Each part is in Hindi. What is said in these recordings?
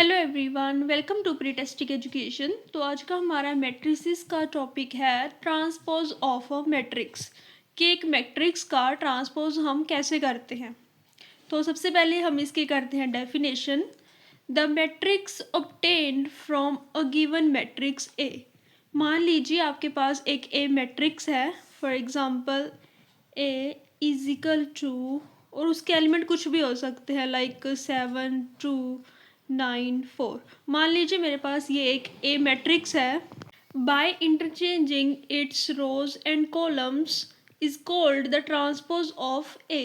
Hello everyone, welcome to Pretestic Education. तो आज का हमारा मैट्रिसेस का टॉपिक है ट्रांसपोज ऑफ अ मैट्रिक्स कि एक मैट्रिक्स का ट्रांसपोज हम कैसे करते हैं। तो सबसे पहले हम इसकी करते हैं definition. The matrix obtained from a given matrix A. मान लीजिए आपके पास एक ए मैट्रिक्स है, for example A is equal to, और उसके एलिमेंट कुछ भी हो सकते हैं लाइक 7 2 9 4। मान लीजिए मेरे पास ये एक ए मैट्रिक्स है। By interchanging its rows and columns is called the transpose of A.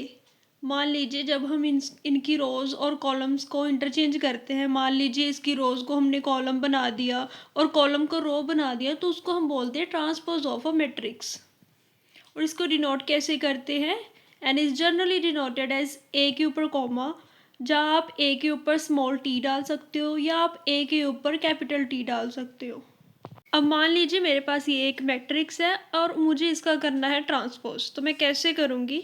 मान लीजिए जब हम इनकी रोज और कॉलम्स को इंटरचेंज करते हैं, मान लीजिए इसकी रोज को हमने कॉलम बना दिया और कॉलम को रो बना दिया, तो उसको हम बोलते हैं ट्रांसपोज ऑफ अ मैट्रिक्स। और इसको डिनोट कैसे करते हैं? And is generally denoted as A के ऊपर कॉमा, जहाँ आप ए के ऊपर स्मॉल टी डाल सकते हो या आप ए के ऊपर कैपिटल टी डाल सकते हो। अब मान लीजिए मेरे पास ये एक मैट्रिक्स है और मुझे इसका करना है ट्रांसपोज। तो मैं कैसे करूँगी?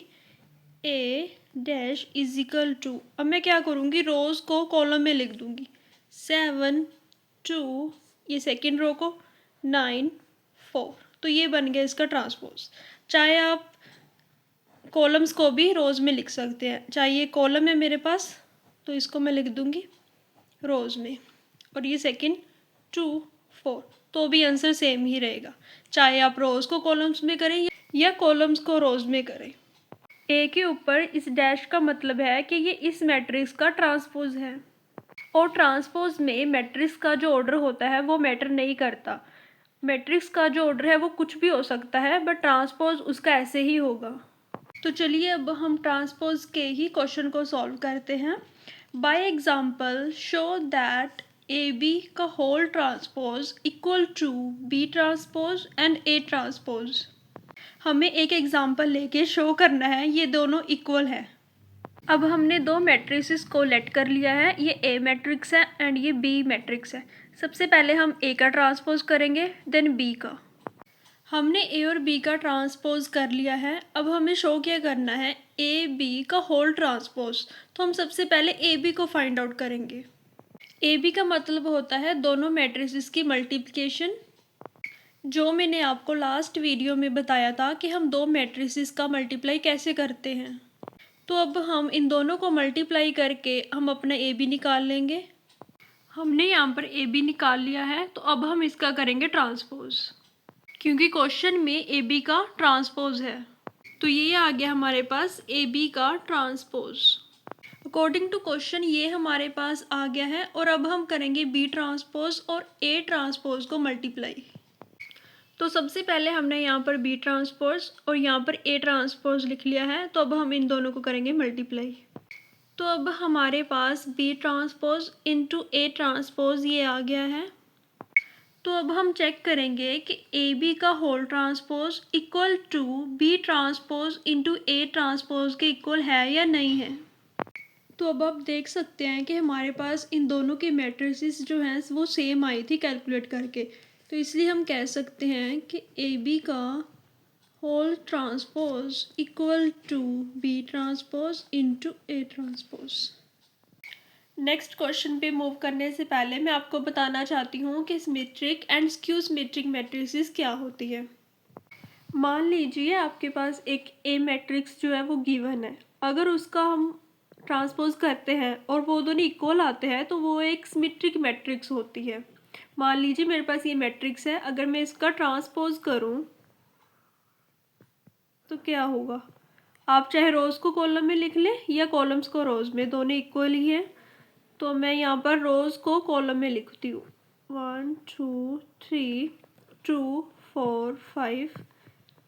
ए डैश इज इक्वल टू, अब मैं क्या करूँगी, रोज को कॉलम में लिख दूँगी, 7 2, ये सेकेंड रो को 9 4। तो ये बन गया इसका ट्रांसपोज। चाहे आप कॉलम्स को भी रोज में लिख सकते हैं। चाहे ये कॉलम है मेरे पास, तो इसको मैं लिख दूँगी रोज में, और ये सेकेंड 2 4, तो भी आंसर सेम ही रहेगा, चाहे आप रोज को कॉलम्स में करें या कॉलम्स को रोज में करें। ए के ऊपर इस डैश का मतलब है कि ये इस मैट्रिक्स का ट्रांसपोज है, और ट्रांसपोज में मैट्रिक्स का जो ऑर्डर होता है वो मैटर नहीं करता। मैट्रिक्स का जो ऑर्डर है वो कुछ भी हो सकता है, बट ट्रांसपोज उसका ऐसे ही होगा। तो चलिए अब हम ट्रांसपोज के ही क्वेश्चन को सॉल्व करते हैं। By example show that A B का whole transpose equal to B transpose and A transpose. हमें एक एग्जाम्पल लेके शो करना है ये दोनों इक्वल है। अब हमने दो मैट्रिसेस को लेट कर लिया है, ये ए मैट्रिक्स है एंड ये बी मैट्रिक्स है। सबसे पहले हम ए का ट्रांसपोज करेंगे, देन बी का। हमने ए और बी का ट्रांसपोज कर लिया है। अब हमें शो क्या करना है? ए बी का होल ट्रांसपोज। तो हम सबसे पहले ए बी को फाइंड आउट करेंगे। ए बी का मतलब होता है दोनों मैट्रिसेस की मल्टीप्लिकेशन, जो मैंने आपको लास्ट वीडियो में बताया था कि हम दो मैट्रिसेस का मल्टीप्लाई कैसे करते हैं। तो अब हम इन दोनों को मल्टीप्लाई करके हम अपना ए बी निकाल लेंगे। हमने यहाँ पर ए बी निकाल लिया है, तो अब हम इसका करेंगे ट्रांसपोज, क्योंकि क्वेश्चन में ए बी का ट्रांसपोज है। तो ये आ गया हमारे पास ए बी का ट्रांसपोज। अकॉर्डिंग टू क्वेश्चन ये हमारे पास आ गया है, और अब हम करेंगे बी ट्रांसपोज और ए ट्रांसपोज को मल्टीप्लाई। तो सबसे पहले हमने यहाँ पर बी ट्रांसपोज और यहाँ पर ए ट्रांसपोज लिख लिया है, तो अब हम इन दोनों को करेंगे मल्टीप्लाई। तो अब हमारे पास B transpose into A transpose ये आ गया है। तो अब हम चेक करेंगे कि ए बी का whole transpose equal to B transpose into A transpose के इक्वल है या नहीं है। तो अब आप देख सकते हैं कि हमारे पास इन दोनों के मैट्रिसेस जो हैं वो सेम आई थी कैलकुलेट करके। तो इसलिए हम कह सकते हैं कि ए बी का whole transpose equal to B transpose into A transpose. Next question पे मूव करने से पहले मैं आपको बताना चाहती हूँ कि symmetric and skew symmetric matrices क्या होती है। मान लीजिए आपके पास एक ए मैट्रिक्स जो है वो गिवन है, अगर उसका हम ट्रांसपोज करते हैं और वो दोनों इक्वल आते हैं तो वो एक सिमेट्रिक मैट्रिक्स होती है। मान लीजिए मेरे पास ये मैट्रिक्स है, अगर मैं इसका ट्रांसपोज करूँ तो क्या होगा? आप चाहे रोज़ को कॉलम में लिख लें या कॉलम्स को रोज़ में, दोनों इक्वल ही हैं। तो मैं यहाँ पर रोज़ को कॉलम में लिखती हूँ, 1 2 3 2 4 5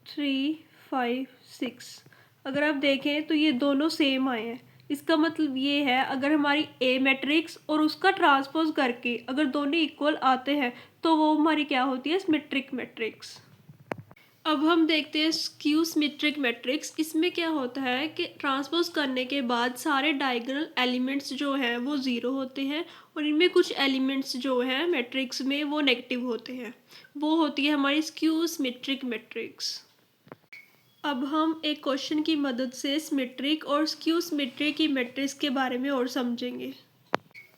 3 5 6। अगर आप देखें तो ये दोनों सेम आए हैं। इसका मतलब ये है अगर हमारी ए मैट्रिक्स और उसका ट्रांसपोज करके अगर दोनों इक्वल आते हैं तो वो हमारी क्या होती है? Symmetric matrix. अब हम देखते हैं स्क्यू सिमेट्रिक मैट्रिक्स। इसमें क्या होता है कि ट्रांसपोज करने के बाद सारे डायगोनल एलिमेंट्स जो हैं वो ज़ीरो होते हैं, और इनमें कुछ एलिमेंट्स जो हैं मैट्रिक्स में वो नेगेटिव होते हैं। वो होती है हमारी स्क्यू सिमेट्रिक मैट्रिक्स। अब हम एक क्वेश्चन की मदद से सिमेट्रिक और स्क्यू सिमेट्रिक की मैट्रिक्स के बारे में और समझेंगे।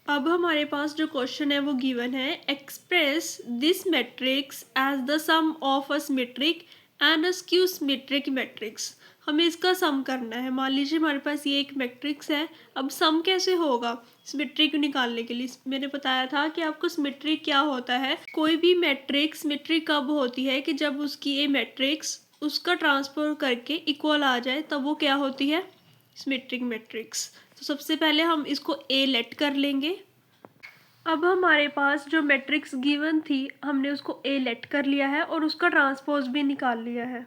अब हमारे पास जो क्वेश्चन है वो गिवन है, express this matrix as the sum of a symmetric and a skew symmetric matrix. हमें इसका सम करना है। मान लीजिए हमारे पास ये एक मैट्रिक्स है, अब सम कैसे होगा सिमेट्री को निकालने के लिए। मैंने बताया था कि आपको सिमेट्री क्या होता है। कोई भी मैट्रिक्स सिमेट्री कब होती है कि जब उसकी ए मैट्रिक्स उसका ट्रांसफर करके इक्वल आ जाए, तब वो क्या होती है, सिमेट्रिक मैट्रिक्स। तो सबसे पहले हम इसको ए लेट कर लेंगे। अब हमारे पास जो मैट्रिक्स गिवन थी हमने उसको ए लेट कर लिया है और उसका ट्रांसपोज भी निकाल लिया है।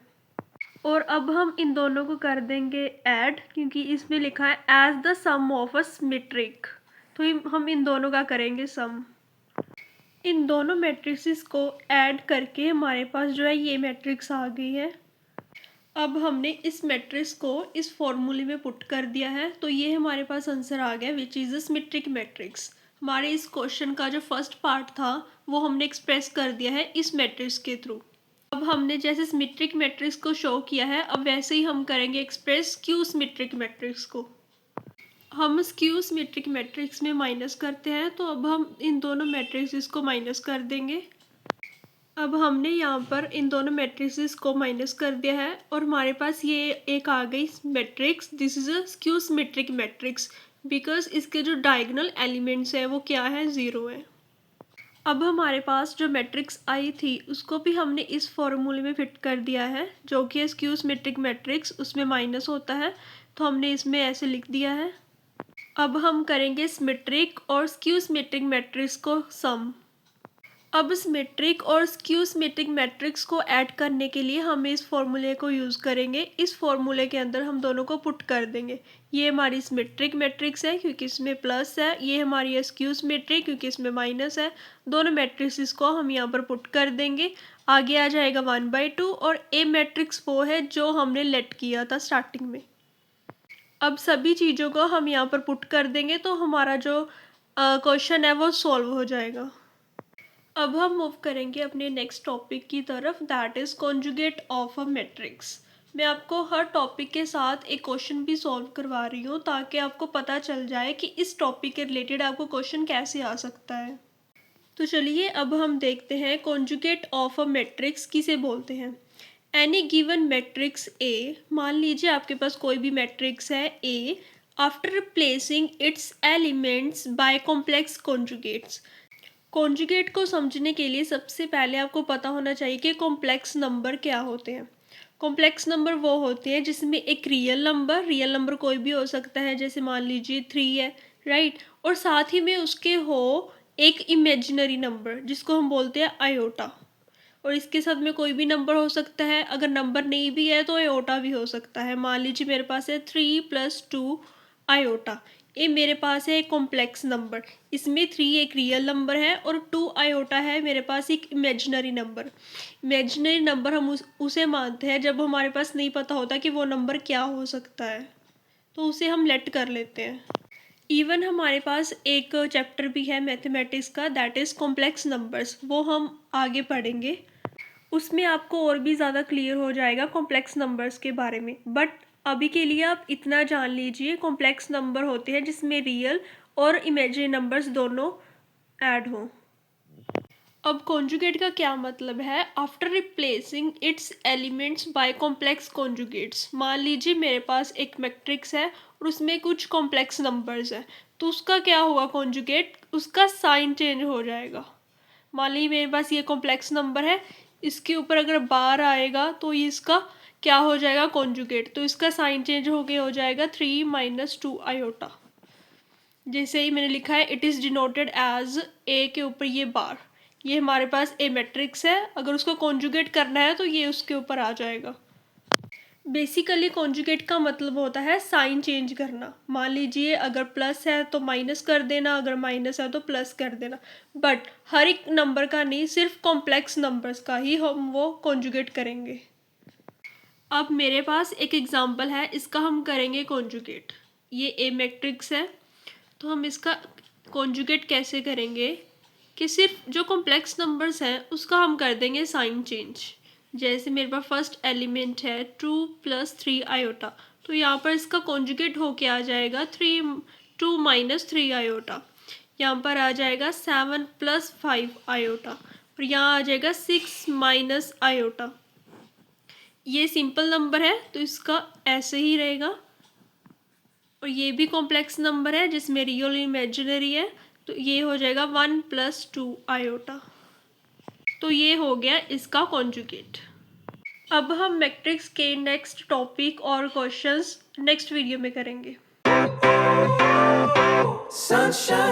और अब हम इन दोनों को कर देंगे ऐड, क्योंकि इसमें लिखा है as the sum of a symmetric, तो हम इन दोनों का करेंगे सम। इन दोनों मैट्रिक्स को ऐड करके हमारे पास जो है ये मैट्रिक्स आ गई है। अब हमने इस मैट्रिक्स को इस फॉर्मूले में पुट कर दिया है, तो ये हमारे पास आंसर आ गया which is a symmetric matrix. हमारे इस क्वेश्चन का जो फर्स्ट पार्ट था वो हमने एक्सप्रेस कर दिया है इस मैट्रिक्स के थ्रू। अब हमने जैसे सिमेट्रिक मैट्रिक्स को शो किया है, अब वैसे ही हम करेंगे एक्सप्रेस स्क्यू सिमेट्रिक मैट्रिक्स को। हम स्क्यू सिमेट्रिक मैट्रिक्स में माइनस करते हैं, तो अब हम इन दोनों मैट्रिक्स को माइनस कर देंगे। अब हमने यहाँ पर इन दोनों मैट्रिक्स को माइनस कर दिया है और हमारे पास ये एक आ गई matrix, this is a skew symmetric matrix because इसके जो डायगोनल एलिमेंट्स है वो क्या है, ज़ीरो है। अब हमारे पास जो मैट्रिक्स आई थी उसको भी हमने इस फॉर्मूले में फिट कर दिया है, जो कि है स्क्यू सिमेट्रिक मैट्रिक्स, उसमें माइनस होता है, तो हमने इसमें ऐसे लिख दिया है। अब हम करेंगे सिमेट्रिक और स्क्यू सिमेट्रिक मैट्रिक्स को सम। अब सिमेट्रिक और स्क्यू सिमेट्रिक मैट्रिक्स को ऐड करने के लिए हम इस फॉर्मूले को यूज़ करेंगे। इस फॉर्मूले के अंदर हम दोनों को पुट कर देंगे। ये हमारी सिमेट्रिक मैट्रिक्स है क्योंकि इसमें प्लस है, ये हमारी है स्क्यू सिमेट्रिक क्योंकि इसमें माइनस है। दोनों मैट्रिक्स को हम यहाँ पर पुट कर देंगे। आगे आ जाएगा 1/2 और ए मैट्रिक्स वो है जो हमने लेट किया था स्टार्टिंग में। अब सभी चीज़ों को हम यहाँ पर पुट कर देंगे तो हमारा जो क्वेश्चन है वो सॉल्व हो जाएगा। अब हम मूव करेंगे अपने नेक्स्ट टॉपिक की तरफ, that is conjugate of a matrix. मैं आपको हर टॉपिक के साथ एक क्वेश्चन भी सॉल्व करवा रही हूँ ताकि आपको पता चल जाए कि इस टॉपिक के रिलेटेड आपको क्वेश्चन कैसे आ सकता है। तो चलिए अब हम देखते हैं कॉन्जुगेट ऑफ अ मैट्रिक्स किसे बोलते हैं। एनी गिवन मैट्रिक्स ए, मान लीजिए आपके पास कोई भी मैट्रिक्स है A, after replacing its elements by complex conjugates. Conjugate को समझने के लिए सबसे पहले आपको पता होना चाहिए कि कॉम्प्लेक्स नंबर क्या होते हैं। कॉम्प्लेक्स नंबर वो होते हैं जिसमें एक रियल नंबर कोई भी हो सकता है, जैसे मान लीजिए 3 है, राइट, और साथ ही में उसके हो एक इमेजिनरी नंबर जिसको हम बोलते हैं आयोटा, और इसके साथ में कोई भी नंबर हो सकता है। अगर नंबर नहीं भी है तो आयोटा भी हो सकता है। मान लीजिए मेरे पास है 3 + 2 आयोटा, ये मेरे पास है एक कॉम्प्लेक्स नंबर। इसमें 3 एक रियल नंबर है और 2 आयोटा है मेरे पास एक इमेजिनरी नंबर। इमेजिनरी नंबर हम उसे मानते हैं जब हमारे पास नहीं पता होता कि वो नंबर क्या हो सकता है, तो उसे हम लेट कर लेते हैं। इवन हमारे पास एक चैप्टर भी है मैथमेटिक्स का, दैट इज़ कॉम्प्लेक्स नंबर्स, वो हम आगे पढ़ेंगे। उसमें आपको और भी ज़्यादा क्लियर हो जाएगा कॉम्प्लेक्स नंबर्स के बारे में, बट अभी के लिए आप इतना जान लीजिए कॉम्प्लेक्स नंबर होते हैं जिसमें रियल और इमेजिनरी नंबर्स दोनों ऐड हों। अब कॉन्जुगेट का क्या मतलब है, after replacing its elements by complex conjugates. मान लीजिए मेरे पास एक मैट्रिक्स है और उसमें कुछ कॉम्प्लेक्स नंबर्स है, तो उसका क्या होगा कॉन्जुगेट, उसका साइन चेंज हो जाएगा। मान लीजिए मेरे पास ये कॉम्प्लेक्स नंबर है, इसके ऊपर अगर बार आएगा तो ये इसका क्या हो जाएगा कॉन्जुगेट, तो इसका साइन चेंज हो गया, हो जाएगा 3 - 2 आयोटा। जैसे ही मैंने लिखा है it is denoted as A के ऊपर ये बार, ये हमारे पास ए मैट्रिक्स है, अगर उसको कॉन्जुगेट करना है तो ये उसके ऊपर आ जाएगा। बेसिकली कॉन्जुगेट का मतलब होता है साइन चेंज करना। मान लीजिए अगर प्लस है तो माइनस कर देना, अगर माइनस है तो प्लस कर देना, बट हर एक नंबर का नहीं, सिर्फ कॉम्प्लेक्स नंबर्स का ही हम वो कॉन्जुगेट करेंगे। अब मेरे पास एक एग्जांपल है, इसका हम करेंगे कॉन्जुगेट। ये ए मैट्रिक्स है, तो हम इसका कॉन्जुगेट कैसे करेंगे कि सिर्फ जो कॉम्प्लेक्स नंबर्स हैं उसका हम कर देंगे साइन चेंज। जैसे मेरे पास फर्स्ट एलिमेंट है 2 + 3 आयोटा, तो यहाँ पर इसका कॉन्जुगेट होके आ जाएगा 2 - 3 आयोटा। यहाँ पर आ जाएगा 7 + 5 आयोटा और यहाँ आ जाएगा 6 - आयोटा। ये सिंपल नंबर है तो इसका ऐसे ही रहेगा, और ये भी कॉम्प्लेक्स नंबर है जिसमें रियल इमेजिनरी है, तो ये हो जाएगा 1 + 2 आयोटा। तो ये हो गया इसका कॉन्जुगेट। अब हम मैट्रिक्स के नेक्स्ट टॉपिक और क्वेश्चंस नेक्स्ट वीडियो में करेंगे। Sunshine.